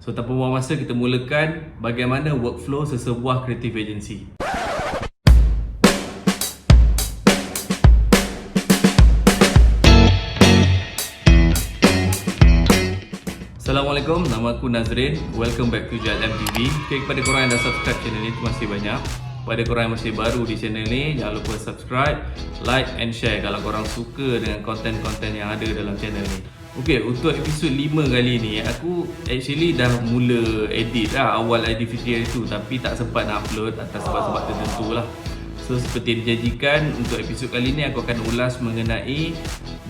So tanpa buang masa, kita mulakan bagaimana workflow sesebuah creative agency. Assalamualaikum, nama aku Nazrin. Welcome back to JLM TV. Okay, kepada korang yang dah subscribe channel ni, terima kasih banyak. Kepada korang yang masih baru di channel ni, jangan lupa subscribe, like and share kalau korang suka dengan konten-konten yang ada dalam channel ni. Okay, untuk episod 5 kali ni, aku actually dah mula edit dah awal Aidilfitri tu, tapi tak sempat nak upload atas sebab-sebab tertentu lah. So seperti dijanjikan, untuk episod kali ni aku akan ulas mengenai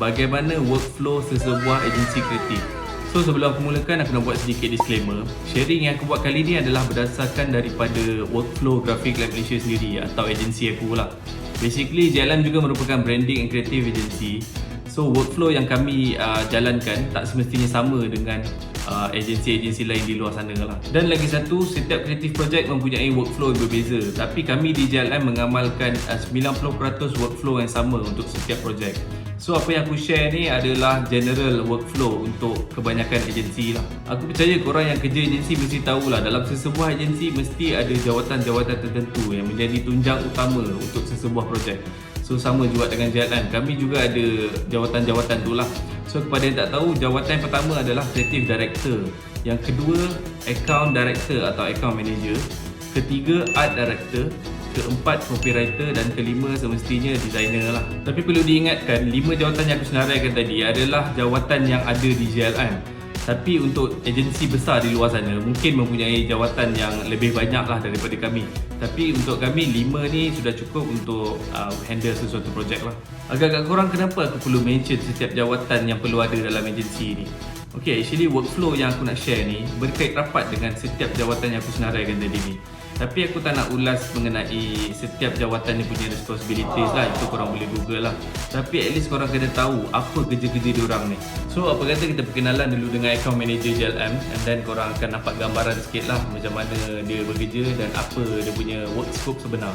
bagaimana workflow sesebuah agensi kreatif. So sebelum aku mulakan, aku nak buat sedikit disclaimer. Sharing yang aku buat kali ni adalah berdasarkan daripada workflow Graphic Lab Malaysia sendiri atau agensi aku lah. Basically JLM juga merupakan branding and creative agency. So workflow yang kami jalankan tak semestinya sama dengan agensi-agensi lain di luar sana lah. Dan lagi satu, setiap creative project mempunyai workflow yang berbeza. Tapi kami di JLM mengamalkan 90% workflow yang sama untuk setiap project. So apa yang aku share ni adalah general workflow untuk kebanyakan agensi lah. Aku percaya korang yang kerja agensi mesti tahulah, dalam sesebuah agensi mesti ada jawatan-jawatan tertentu yang menjadi tunjang utama untuk sesebuah projek. So sama juga dengan JLM, kami juga ada jawatan-jawatan tu lah. So kepada yang tak tahu, jawatan yang pertama adalah Creative Director, yang kedua Account Director atau Account Manager, ketiga Art Director, keempat copywriter, dan kelima semestinya designer lah. Tapi perlu diingatkan, 5 jawatan yang aku senaraikan tadi adalah jawatan yang ada di JLM. Tapi untuk agensi besar di luar sana mungkin mempunyai jawatan yang lebih banyak lah daripada kami. Tapi untuk kami 5 ni sudah cukup untuk handle sesuatu projek lah. Agak-agak korang, kenapa aku perlu mention setiap jawatan yang perlu ada dalam agensi ni? Okay, actually workflow yang aku nak share ni berkait rapat dengan setiap jawatan yang aku senaraikan tadi ni. Tapi aku tak nak ulas mengenai setiap jawatan ni punya responsibilities lah. Itu korang boleh google lah. Tapi at least korang kena tahu apa kerja-kerja diorang ni. So apa kata kita perkenalan dulu dengan account manager JLM, and then korang akan dapat gambaran sikit lah macam mana dia bekerja dan apa dia punya work scope sebenar.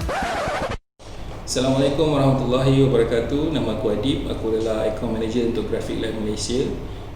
Assalamualaikum warahmatullahi wabarakatuh. Nama aku Adib. Aku adalah account manager untuk Graphic Lab Malaysia.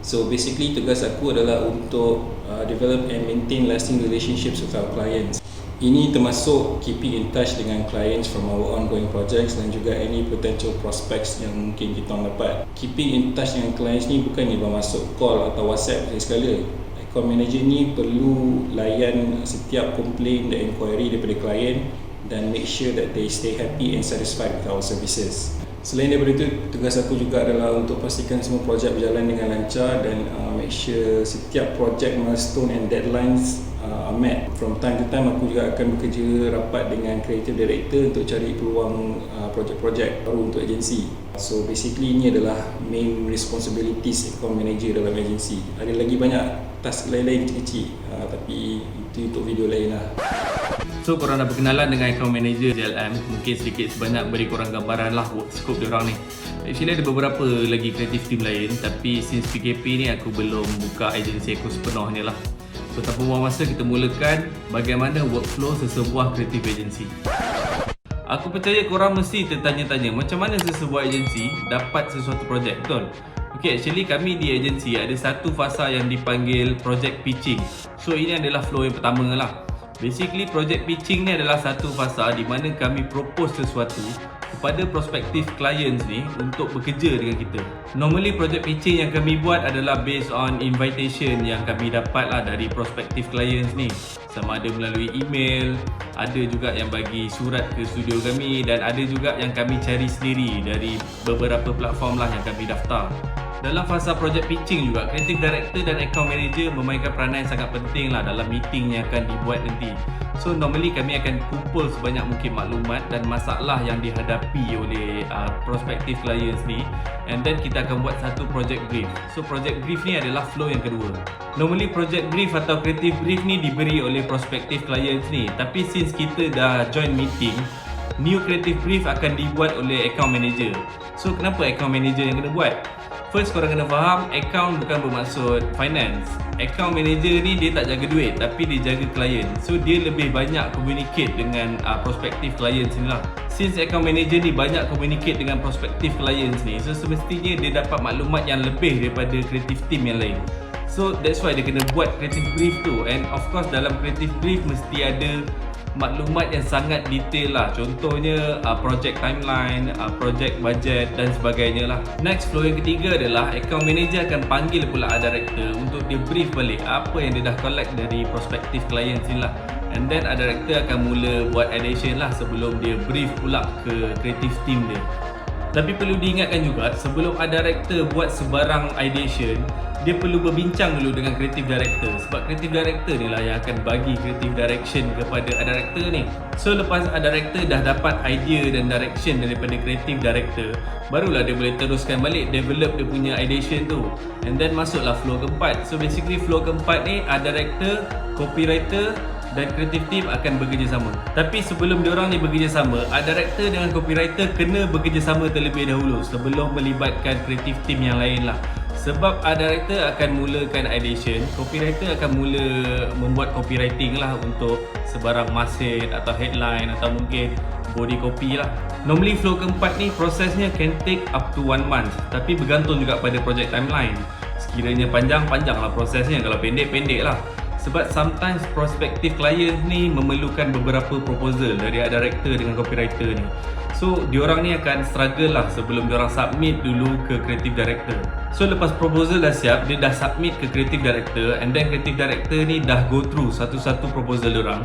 So basically tugas aku adalah untuk develop and maintain lasting relationships with our clients. Ini termasuk keeping in touch dengan clients from our ongoing projects dan juga any potential prospects yang mungkin kita dapat. Keeping in touch dengan clients ni bukannya bermaksud call atau WhatsApp sekali. Account manager ni perlu layan setiap complaint dan inquiry daripada client dan make sure that they stay happy and satisfied with our services. Selain daripada itu, tugas aku juga adalah untuk pastikan semua projek berjalan dengan lancar dan make sure setiap projek milestone and deadlines are met. From time to time aku juga akan bekerja rapat dengan creative director untuk cari peluang projek-projek baru untuk agensi. So basically ini adalah main responsibilities account manager dalam agensi. Ada lagi banyak task lain-lain kecil-kecil, tapi itu untuk video lain lah. So korang dah berkenalan dengan account manager JLM, mungkin sedikit sebanyak beri korang gambaran lah work scope diorang ni. Actually ada beberapa lagi creative team lain, tapi since PKP ni aku belum buka agensi aku sepenuhnya lah. So tanpa buang masa, kita mulakan bagaimana workflow sesebuah creative agency. Aku percaya korang mesti tertanya-tanya macam mana sesebuah agensi dapat sesuatu projek, betul? Okay, actually kami di agensi ada satu fasa yang dipanggil project pitching. So ini adalah flow yang pertama lah. Basically project pitching ni adalah satu fasa di mana kami propose sesuatu kepada prospective clients ni untuk bekerja dengan kita. Normally project pitching yang kami buat adalah based on invitation yang kami dapat lah dari prospective clients ni. Sama ada melalui email, ada juga yang bagi surat ke studio kami, dan ada juga yang kami cari sendiri dari beberapa platform lah yang kami daftar. Dalam fasa project pitching juga, creative director dan account manager memainkan peranan yang sangat penting lah dalam meeting yang akan dibuat nanti. So normally kami akan kumpul sebanyak mungkin maklumat dan masalah yang dihadapi oleh prospective clients ni, and then kita akan buat satu project brief. So project brief ni adalah flow yang kedua. Normally project brief atau creative brief ni diberi oleh prospective clients ni, tapi since kita dah join meeting, new creative brief akan dibuat oleh account manager. So kenapa account manager yang kena buat? First, korang kena faham, account bukan bermaksud finance. Account manager ni dia tak jaga duit, tapi dia jaga klien. So dia lebih banyak communicate dengan prospective clients ni lah. Since account manager ni banyak communicate dengan prospective clients ni, so semestinya dia dapat maklumat yang lebih daripada creative team yang lain. So that's why dia kena buat creative brief tu. And of course dalam creative brief mesti ada maklumat yang sangat detail lah. Contohnya project timeline, project budget dan sebagainya lah. Next, flow yang ketiga adalah account manager akan panggil pula art director untuk dia brief balik apa yang dia dah collect dari prospective clients ni lah. And then art director akan mula buat addition lah sebelum dia brief pula ke creative team dia. Tapi perlu diingatkan juga, sebelum art director buat sebarang ideation, dia perlu berbincang dulu dengan creative director. Sebab creative director ni lah yang akan bagi creative direction kepada art director ni. So lepas art director dah dapat idea dan direction daripada creative director, barulah dia boleh teruskan balik develop dia punya ideation tu. And then masuklah flow keempat. So basically flow keempat ni art director, copywriter dan creative team akan bekerjasama. Tapi sebelum diorang ni bekerjasama, art director dengan copywriter kena bekerjasama terlebih dahulu sebelum melibatkan creative team yang lain lah. Sebab art director akan mulakan ideation, copywriter akan mula membuat copywriting lah untuk sebarang masthead atau headline atau mungkin body copy lah. Normally flow keempat ni prosesnya can take up to 1 month, tapi bergantung juga pada project timeline. Sekiranya panjang lah prosesnya, kalau pendek lah. Sebab sometimes prospective client ni memerlukan beberapa proposal dari art director dengan copywriter ni. So diorang ni akan struggle lah sebelum diorang submit dulu ke creative director. So lepas proposal dah siap, dia dah submit ke creative director, and then creative director ni dah go through satu-satu proposal diorang,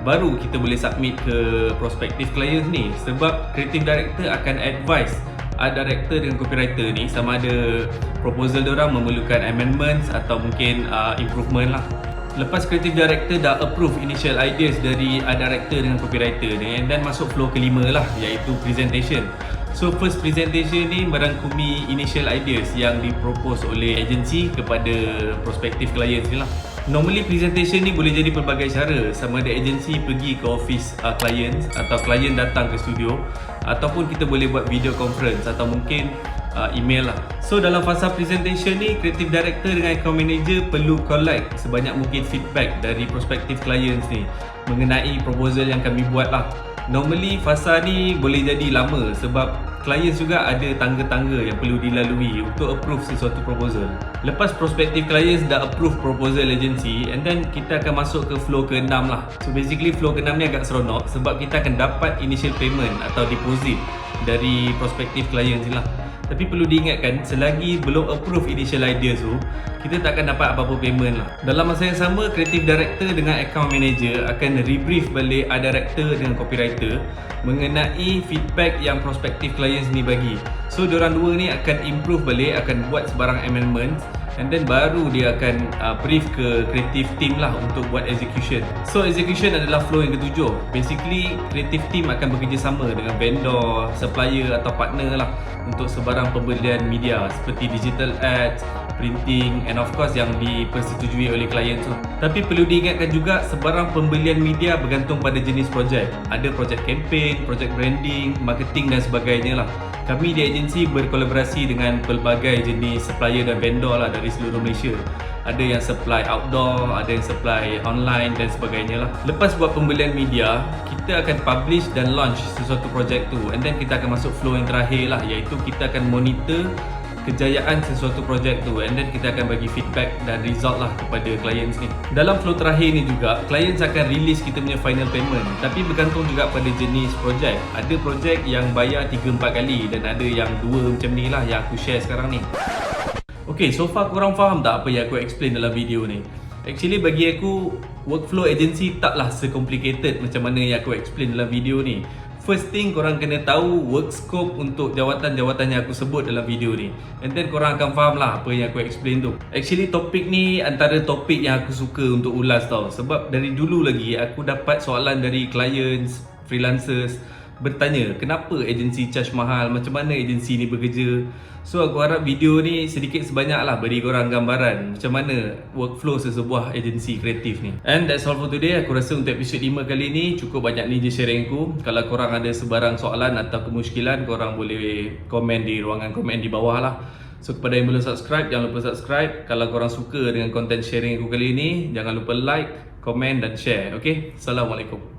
baru kita boleh submit ke prospective client ni. Sebab creative director akan advise art director dengan copywriter ni sama ada proposal diorang memerlukan amendments atau mungkin improvement lah. Lepas creative director dah approve initial ideas dari art director dengan copywriter ni, and then masuk flow kelima lah, iaitu presentation. So first presentation ni merangkumi initial ideas yang dipropose oleh agensi kepada prospective clients ni lah. Normally presentation ni boleh jadi pelbagai cara, sama ada agensi pergi ke office clients atau client datang ke studio, ataupun kita boleh buat video conference atau mungkin email lah. So dalam fasa presentation ni, creative director dengan account manager perlu collect sebanyak mungkin feedback dari prospective clients ni mengenai proposal yang kami buat lah. Normally fasa ni boleh jadi lama sebab clients juga ada tangga-tangga yang perlu dilalui untuk approve sesuatu proposal. Lepas prospective clients dah approve proposal agency, and then kita akan masuk ke flow ke-6 lah. So basically flow ke-6 ni agak seronok sebab kita akan dapat initial payment atau deposit dari prospective clients ni lah. Tapi perlu diingatkan, selagi belum approve initial ideas tu, kita tak akan dapat apa-apa payment lah. Dalam masa yang sama, creative director dengan account manager akan rebrief balik art director dengan copywriter mengenai feedback yang prospective clients ni bagi. So diorang dua ni akan improve balik, akan buat sebarang amendments, and then baru dia akan brief ke creative team lah untuk buat execution. So execution adalah flow yang ketujuh. Basically creative team akan bekerjasama dengan vendor, supplier atau partner lah untuk sebarang pembelian media seperti digital ads, printing, and of course yang dipersetujui oleh klien tu. Tapi perlu diingatkan juga, sebarang pembelian media bergantung pada jenis projek. Ada projek campaign, projek branding, marketing dan sebagainya lah. Kami di agensi berkolaborasi dengan pelbagai jenis supplier dan vendor lah dari seluruh Malaysia. Ada yang supply outdoor, ada yang supply online dan sebagainya lah. Lepas buat pembelian media, kita akan publish dan launch sesuatu projek tu, and then kita akan masuk flow yang terakhir lah, iaitu kita akan monitor kejayaan sesuatu projek tu, and then kita akan bagi feedback dan result lah kepada clients ni. Dalam flow terakhir ni juga, clients akan release kita punya final payment, tapi bergantung juga pada jenis projek. Ada projek yang bayar 3-4 kali dan ada yang 2 macam ni lah yang aku share sekarang ni. Okay, so far korang faham tak apa yang aku explain dalam video ni? Actually bagi aku, workflow agency taklah secomplicated macam mana yang aku explain dalam video ni. First thing, korang kena tahu work scope untuk jawatan-jawatan yang aku sebut dalam video ni, and then korang akan faham lah apa yang aku explain tu. Actually topik ni antara topik yang aku suka untuk ulas tau. Sebab dari dulu lagi aku dapat soalan dari clients, freelancers bertanya kenapa agensi charge mahal, macam mana agensi ni bekerja. So aku harap video ni sedikit sebanyak lah beri korang gambaran macam mana workflow sesebuah agensi kreatif ni. And that's all for today. Aku rasa untuk episod 5 kali ni cukup banyak ni je sharing aku. Kalau korang ada sebarang soalan atau kemusykilan, korang boleh komen di ruangan komen di bawah lah. So kepada yang belum subscribe, jangan lupa subscribe. Kalau korang suka dengan konten sharing aku kali ni, jangan lupa like, komen dan share. Okay, Assalamualaikum.